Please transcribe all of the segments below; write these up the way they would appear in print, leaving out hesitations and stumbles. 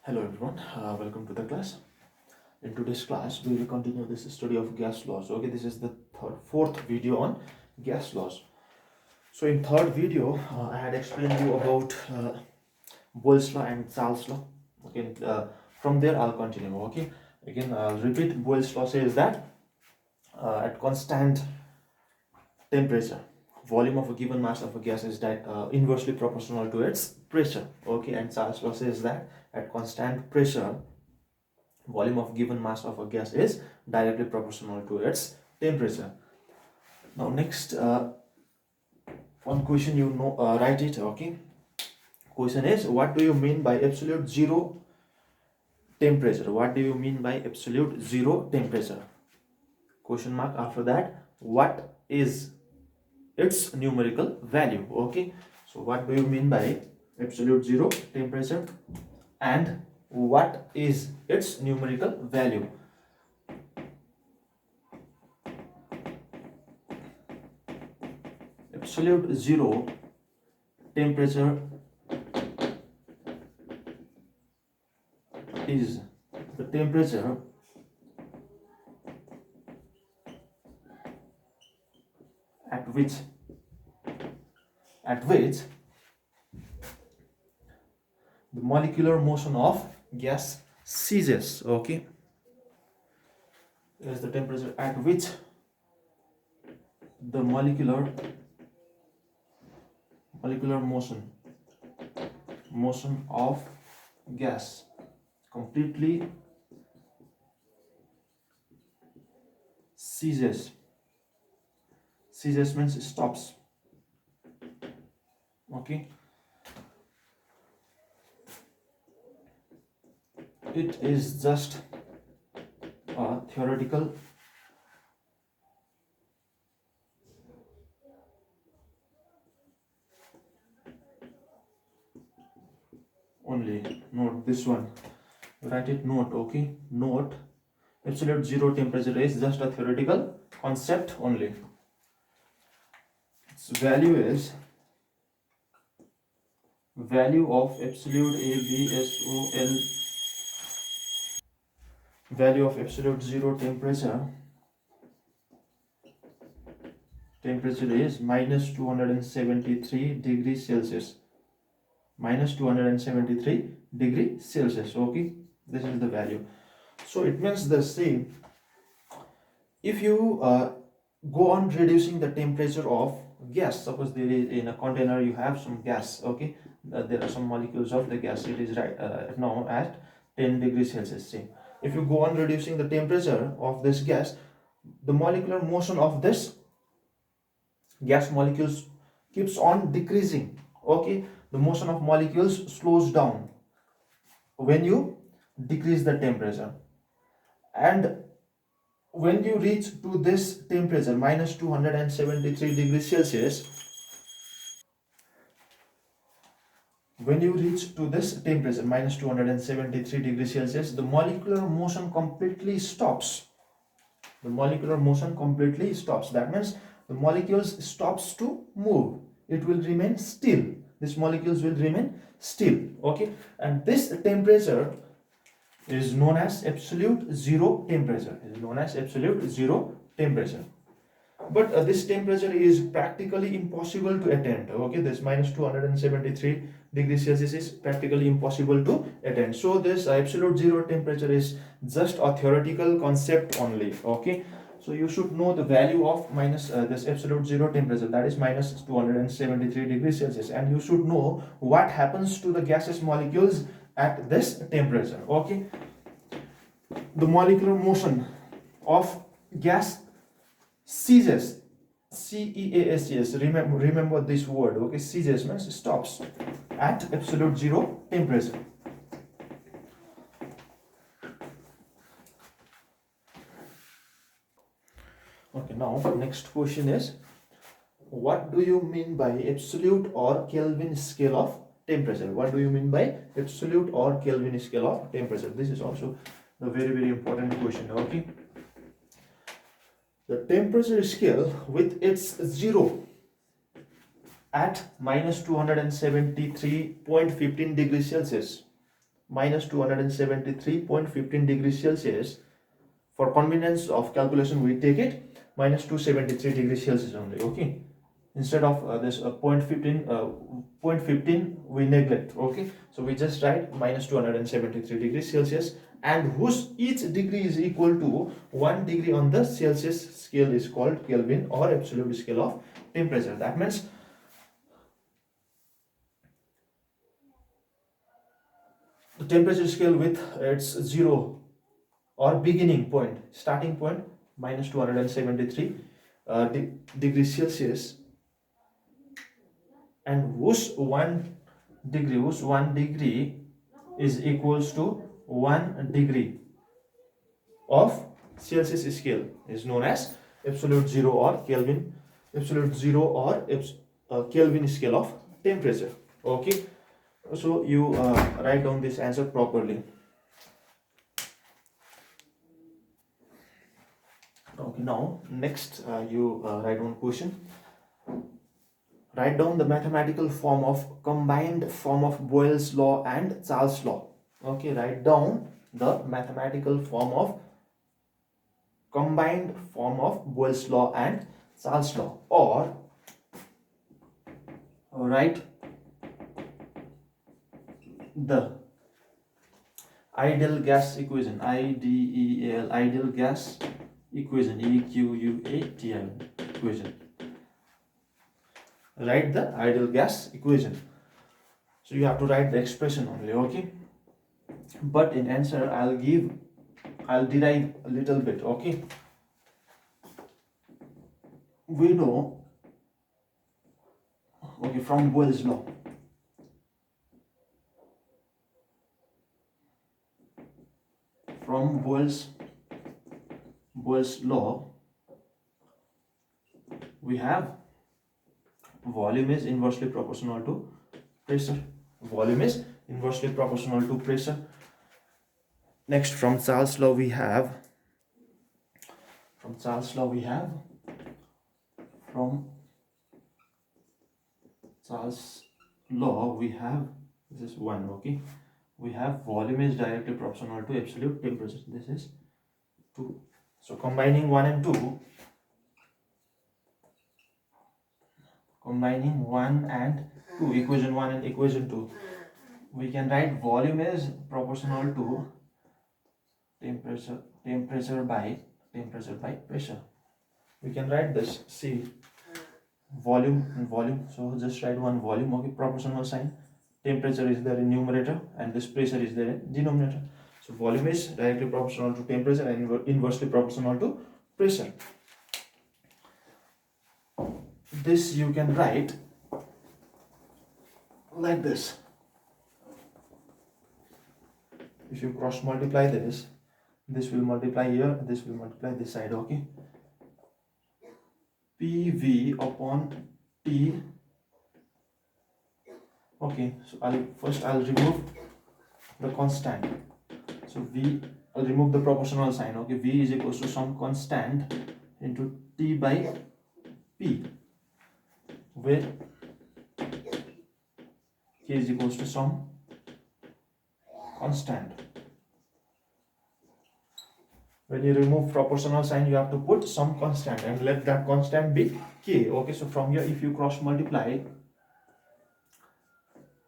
Hello everyone, welcome to the class. In today's class, we will continue this study of gas laws. Okay, this is the fourth video on gas laws. So in third video, I had explained you about Boyle's law and Charles law. Okay, from there I'll continue. Okay, again I'll repeat. Boyle's law says that at constant temperature, volume of a given mass of a gas is inversely proportional to its pressure. Okay, and Charles law says that at constant pressure, volume of given mass of a gas is directly proportional to its temperature. Now next, one question you know, write it. Okay, question is, what do you mean by absolute zero temperature? What do you mean by absolute zero temperature? Question mark after that, what is its numerical value? Okay, so what do you mean by absolute zero temperature and what is its numerical value? Absolute zero temperature is the temperature at which the molecular motion of gas ceases. Okay, is the temperature at which the molecular motion of gas completely ceases. Ceases means stops. Okay, it is just a theoretical only. Note this one, write it. Note. Okay, note, absolute zero temperature is just a theoretical concept only. Its value is value of absolute ABSOL, value of absolute zero temperature is minus 273 degrees Celsius. Minus 273 degrees Celsius. Okay, this is the value. So it means the same. If you go on reducing the temperature of gas, suppose there is in a container you have some gas. Okay, there are some molecules of the gas. It is right now at 10 degrees Celsius. Same. If you go on reducing the temperature of this gas, the molecular motion of this gas molecules keeps on decreasing. Okay, the motion of molecules slows down when you decrease the temperature, and when you reach to this temperature minus 273 degrees Celsius, when you reach to this temperature minus 273 degrees Celsius, the molecular motion completely stops. The molecular motion completely stops. That means the molecules stops to move. It will remain still. These molecules will remain still. Okay, and this temperature is known as absolute zero temperature. But this temperature is practically impossible to attain. Okay, this minus 273 degrees Celsius is practically impossible to attain. So this absolute zero temperature is just a theoretical concept only. Okay, so you should know the value of minus this absolute zero temperature, that is minus 273 degrees Celsius, and you should know what happens to the gaseous molecules at this temperature. Okay, the molecular motion of gas ceases. CEASES. Remember this word. Okay, ceases means stops at absolute zero temperature. Okay, now next question is, what do you mean by absolute or Kelvin scale of temperature? What do you mean by absolute or Kelvin scale of temperature? This is also a very important question. Okay, the temperature scale with its zero at minus 273.15 degrees Celsius minus 273.15 degrees Celsius. For convenience of calculation, we take it minus 273 degrees Celsius only. Okay, instead of this 0.15 we neglect. Okay, so we just write minus 273 degrees Celsius, and whose each degree is equal to 1 degree on the Celsius scale is called Kelvin, or absolute scale of temperature. That means the temperature scale with its 0 or beginning point, starting point minus 273 degrees Celsius, and whose 1 degree is equals to 1 degree of Celsius scale is known as absolute zero or Kelvin, Kelvin scale of temperature. Okay, so you write down this answer properly. Okay, now next you write one question. Write down the mathematical form of combined form of Boyle's law and Charles' law. Okay, write down the mathematical form of combined form of Boyle's law and Charles' law, or write the ideal gas equation, IDEAL, ideal gas equation, EQUATI equation. Write the ideal gas equation. So you have to write the expression only. Okay, but in answer I'll derive a little bit. Okay, we know, okay, from Boyle's law, from Boyle's law, we have volume is inversely proportional to pressure. Volume is inversely proportional to pressure. Next, from Charles' law we have, from Charles' law we have this is 1. Okay, we have volume is directly proportional to absolute temperature. This is 2. So combining 1 and 2, equation 1 and equation 2, we can write volume is proportional to temperature by pressure. We can write this, see, volume and volume, so just write one volume. Okay, proportional sign, temperature is there in numerator and this pressure is there in denominator. So volume is directly proportional to temperature and inversely proportional to pressure. This you can write like this. If you cross multiply this will multiply here, this will multiply this side. Okay, PV upon T. Okay, so I'll remove the constant. So I'll remove the proportional sign. Okay, V is equals to some constant into T by P, where K is equals to some constant. When you remove proportional sign, you have to put some constant and let that constant be K. Okay, so from here, if you cross multiply,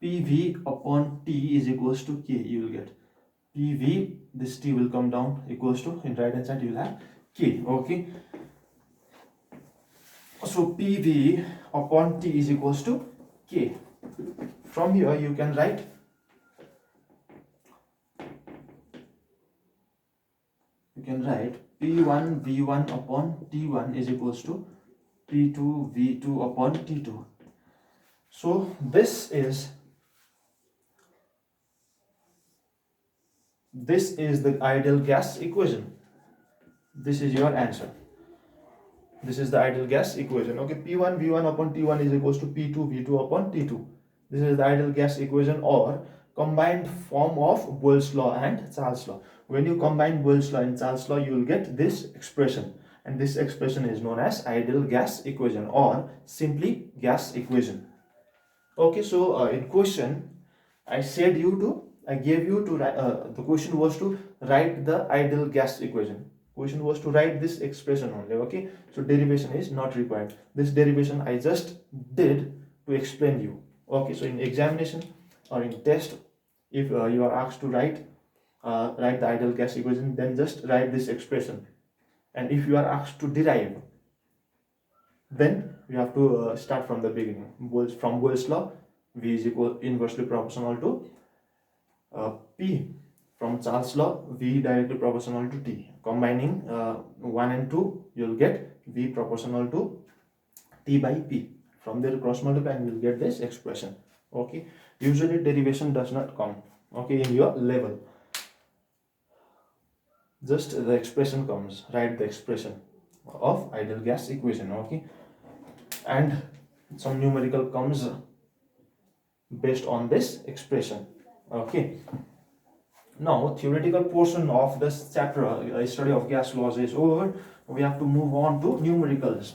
PV upon T is equals to K, you will get PV, this T will come down, equals to, in right hand side you will have K. Okay, so PV upon T is equals to K. From here you can write P1 V1 upon T1 is equals to P2 V2 upon T2. So this is the ideal gas equation. This is your answer. This is the ideal gas equation. Okay, P1 V1 upon T1 is equals to P2 V2 upon T2. This is the ideal gas equation, or combined form of Boyle's law and Charles' law. When you combine Boyle's law and Charles' law, you will get this expression, and this expression is known as ideal gas equation, or simply gas equation. Okay, so in question I said you to I gave you to write, the question was to write the ideal gas equation. Question was to write this expression only, okay? So derivation is not required. This derivation I just did to explain you, okay? So in examination or in test, if you are asked to write the ideal gas equation, then just write this expression. And if you are asked to derive, then you have to start from the beginning. From Boyle's law, V is equal inversely proportional to P. From Charles' law, V directly proportional to T. Combining 1 and 2, you'll get V proportional to T by P. From there, cross multiply and you'll get this expression. Okay. Usually derivation does not come, okay, in your level. Just the expression comes. Write the expression of ideal gas equation. Okay. And some numerical comes based on this expression. Okay. Now, theoretical portion of this chapter, study of gas laws, is over. We have to move on to numericals.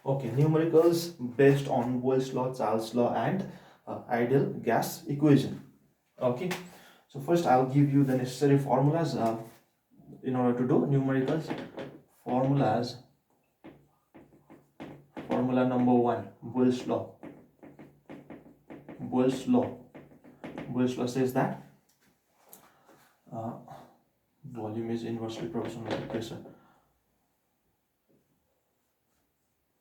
Okay, numericals based on Boyle's law, Charles' law, and ideal gas equation. Okay, so first I'll give you the necessary formulas in order to do numericals. Formulas. Formula number 1, Boyle's law. Boyle's law. Boyle's law says that volume is inversely proportional to pressure.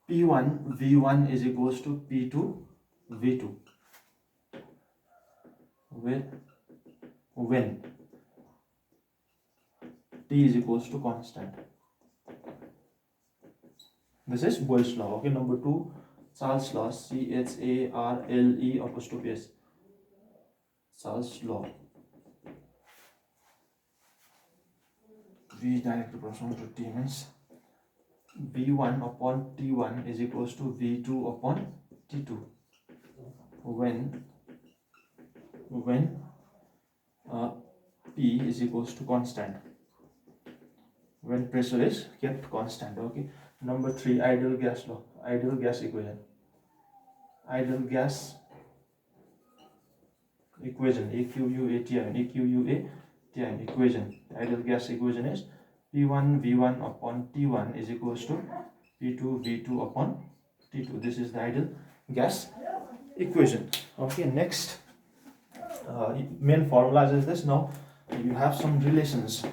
P1 V1 is equals to P2 V2 when T is equals to constant. This is Boyle's law. Okay, number 2, Charles' law, CHARLE apostrophe S. Charles' law. V directly proportional to T means V1 upon T1 is equals to V2 upon T2 when P is equals to constant, when pressure is kept constant. Okay. Number 3, ideal gas law, ideal gas equation. Ideal gas equation, EQUATIN equation. Ideal gas equation is P1 V1 upon T1 is equals to P2 V2 upon T2. This is the ideal gas equation. Okay, next main formulas is this. Now you have some relations.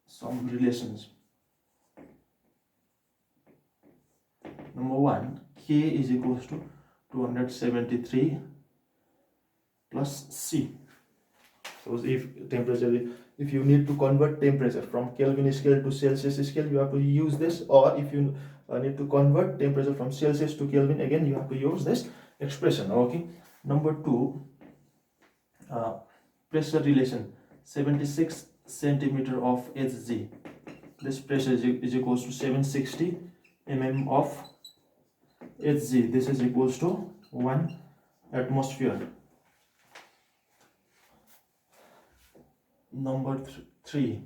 Some relations. Number 1, K is equals to 273 plus C. So if you need to convert temperature from Kelvin scale to Celsius scale, you have to use this, or if you need to convert temperature from Celsius to Kelvin, again you have to use this expression. Okay. Number 2, pressure relation, 76 centimeter of Hg. This pressure is equals to 760 mm of Hg. This is equals to 1 atmosphere. Number 3.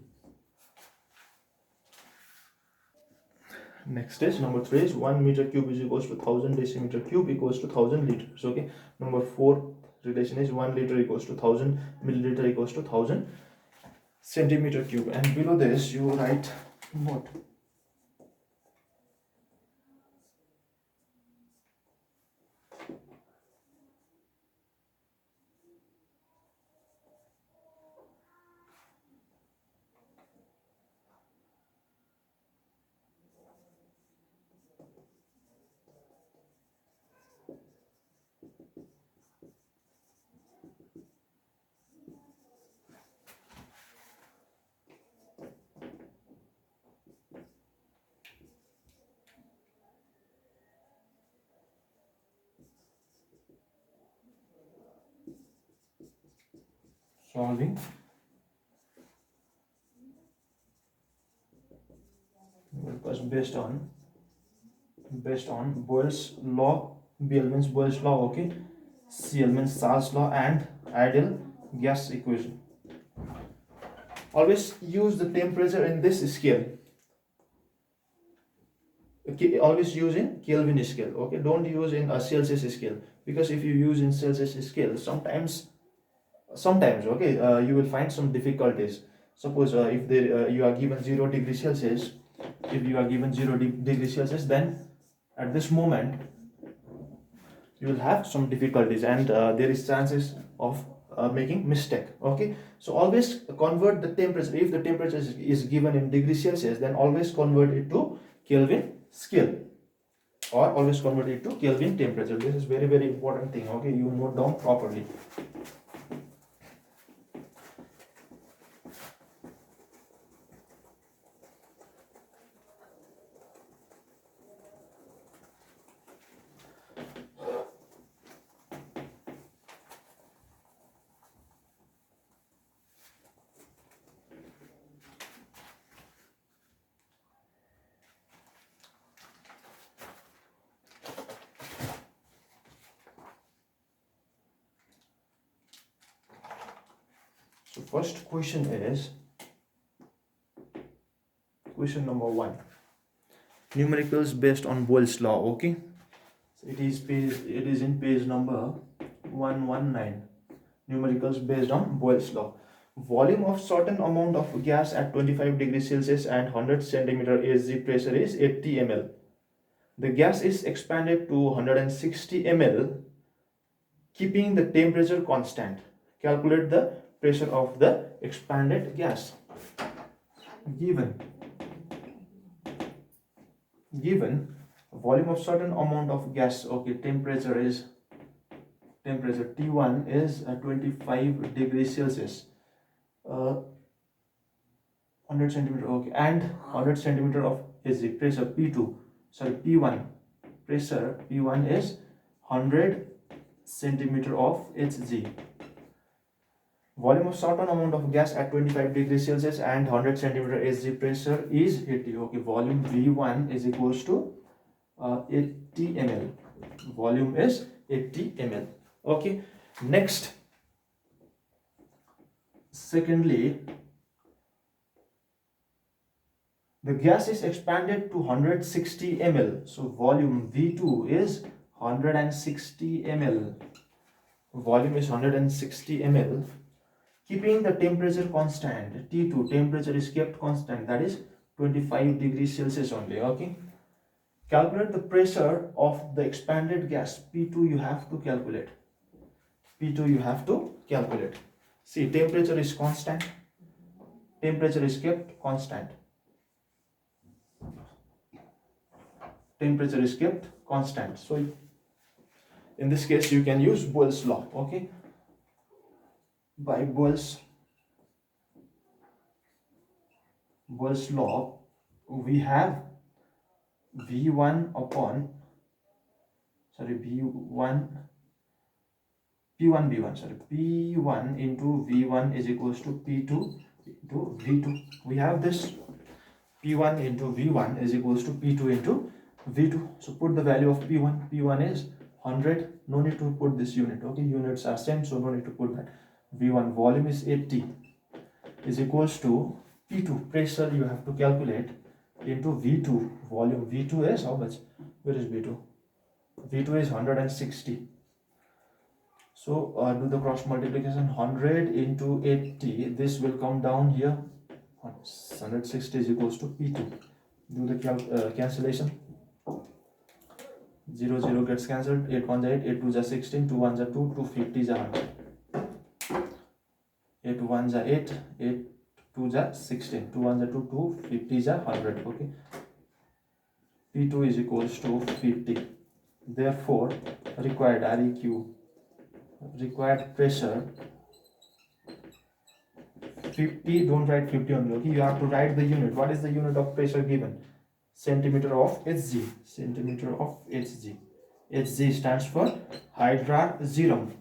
Next is number 3 is 1 meter cube is equals to 1000 decimeter cube equals to 1000 liters. Okay. Number 4 relation is 1 liter equals to 1000 milliliter equals to 1000 centimeter cube. And below this you write what? solving numericals based on Boyle's law. BL means Boyle's law, okay. CL means Charles law, and ideal gas equation. Always use the temperature in this scale. Okay, always use in Kelvin scale, okay. Don't use in a Celsius scale, because if you use in Celsius scale, sometimes okay, you will find some difficulties. Suppose if there you are given 0 degrees Celsius, if you are given 0 degrees Celsius, then at this moment you will have some difficulties, and there is chances of making mistake, okay. So always convert the temperature. If the temperature is given in degrees Celsius, then always convert it to Kelvin scale, or always convert it to Kelvin temperature. This is very, very important thing, okay. You note down properly. So first question is question number 1. Numericals based on Boyle's law, okay. So it is in page number 119. Numericals based on Boyle's law. Volume of certain amount of gas at 25 degrees Celsius and 100 centimeter Hg pressure is 80 ml. The gas is expanded to 160 ml, keeping the temperature constant. Calculate the pressure of the expanded gas. Given volume of certain amount of gas, okay, temperature T1 is 25 degrees Celsius, 100 centimeter, okay, and 100 centimeter of Hg. Pressure P1 pressure P1 is 100 centimeter of Hg. Volume of certain amount of gas at 25 degrees Celsius and 100 centimeter Hg pressure is 80. Okay, volume V1 is equals to 80 ml. Volume is 80 ml. Okay, next, secondly, the gas is expanded to 160 ml. So volume V2 is 160 ml. Volume is 160 ml. Keeping the temperature constant, T2, temperature is kept constant, that is 25 degrees Celsius only, okay. Calculate the pressure of the expanded gas, P2 you have to calculate. See, temperature is constant, temperature is kept constant. Temperature is kept constant. So in this case you can use Boyle's law, okay. By Boyle's law, we have P1 into V1 is equals to P2 into V2. We have this P1 into V1 is equals to P2 into V2. So put the value of P1. P1 is 100. No need to put this unit, okay. Units are same, so no need to put that. V1 volume is 80 is equals to P2 pressure you have to calculate into V2 volume. V2 is how much? Where is V2? V2 is 160. So do the cross multiplication. 100 into 80, this will come down here. 160 is equals to P2. Do the cancellation. 0 0 gets cancelled. 8 1 is 8, 8 2 is 16, 2 1 is 2, 2 50 is 100. 8 1 is 8, 8 2 is 16, 2 1 is 2, 2 50 is 100, okay. P2 is equals to 50. Therefore, required REQ, required pressure 50. Don't write 50 only, okay. You have to write the unit. What is the unit of pressure given? Centimeter of Hg. Centimeter of Hg. Hg stands for hydrazine.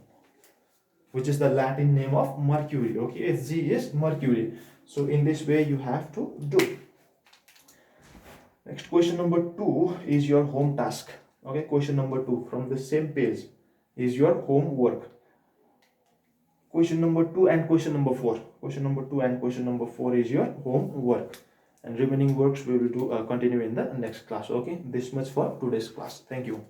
which is the Latin name of Mercury. Okay, Hg is Mercury. So in this way you have to do. Next, question number 2 is your home task. Okay, question number 2 from the same page is your homework. Question number 2 and question number 4. Question number 2 and question number 4 is your homework. And remaining works we will do continue in the next class. Okay, this much for today's class. Thank you.